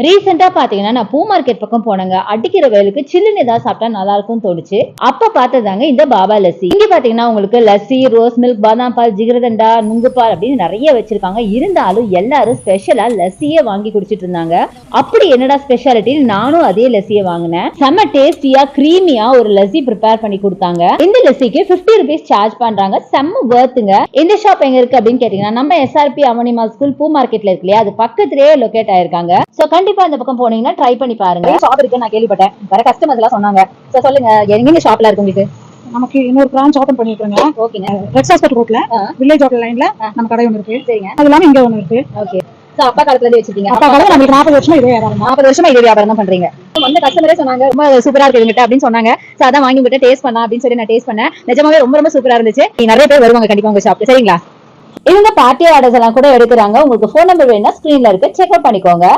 ரீசெண்டா பாத்தீங்கன்னா நான் பூ மார்க்கெட் பக்கம் போனேங்க. அடிக்கிற வெயிலுக்கு சில்லுன்னு ஏதாவது சாப்பிட்டா நல்லா இருக்கும்னு தோணுச்சு. அப்ப பார்த்ததாங்க இந்த பாபா லஸ்ஸி. இங்க பாத்தீங்கன்னா உங்களுக்கு லஸ்ஸி, ரோஸ் மில்க், பாதாம் பால், ஜிகர்தண்டா, நுங்கு பால் அப்படின்னு நிறைய வச்சிருக்காங்க. இருந்தாலும் எல்லாரும் ஸ்பெஷலா லஸ்ஸியே வாங்கி குடிச்சிட்டு இருந்தாங்க. அப்படி என்னடா ஸ்பெஷாலிட்டி, நானும் அதே லஸ்ஸியை வாங்கினேன். செம்ம டேஸ்டியா கிரீமியா ஒரு லஸ்ஸி ப்ரிப்பேர் பண்ணி கொடுத்தாங்க. இந்த லஸ்ஸிக்கு 50 rupees சார்ஜ் பண்றாங்க. செம்ம வர்த்துங்க. இந்த ஷாப் எங்க இருக்கு அப்படின்னு கேட்டீங்கன்னா நம்ம SRP அவனிமா ஸ்கூல் பூ மார்க்கெட்ல இருக்கு இல்லையா, அது பக்கத்திலேயே லொகேட் ஆயிருக்காங்க. சோ கண்டிப்பா இந்த பக்கம் போனீங்கன்னா ட்ரை பண்ணி பாருங்க. ஷாப் இருக்கு நான் கேள்விப்பட்டேன், வர கஸ்டமர்ஸ் எல்லாம் சொன்னாங்க. சோ சொல்லுங்க, எங்க ஷாப்ல இருக்கு உங்களுக்கு? நமக்கு இன்னொரு பிரான்ச் ஓபன் பண்ணிருக்காங்க. ஓகேங்க. ரெட் ஹாஸ்பிடல் ரோட்ல வில்லேஜ் ஹோட்டல் லைன்ல நம்ம கடை ஒன்னு இருக்கு. சரிங்க. அது இல்லாம இங்க ஒன்னு இருக்கு. ஓகே. சோ அப்பா காலத்துல இருந்து வச்சிருக்கீங்க? அப்பா காலத்துல நமக்கு 40 வருஷமா இதே வியாபாரம். 40 வருஷமா இதே வியாபாரம் தான் பண்றீங்க. வந்து கஸ்டமரே சொன்னாங்க ரொம்ப சூப்பரா இருக்கு இவங்கிட்ட அப்படின்னு சொன்னாங்க. சோ அதான் வாங்கி விட்டு டேஸ்ட் பண்ணலாம் அப்படின்னு சொல்லி நான் டேஸ்ட் பண்ணேன். நிஜமாவே ரொம்ப ரொம்ப சூப்பரா இருந்துச்சு. நிறைய பேர் வருவாங்க கண்டிப்பா உங்க ஷாப்க்கு. சரிங்களா? இவங்க பார்ட்டி ஆர்டர்ஸ் எல்லாம் கூட எடுக்கிறாங்க. உங்களுக்கு ஃபோன் நம்பர் வேணும்னா ஸ்கிரீன்ல இருக்கு, செக் அவுட் பண்ணிக்கோங்க.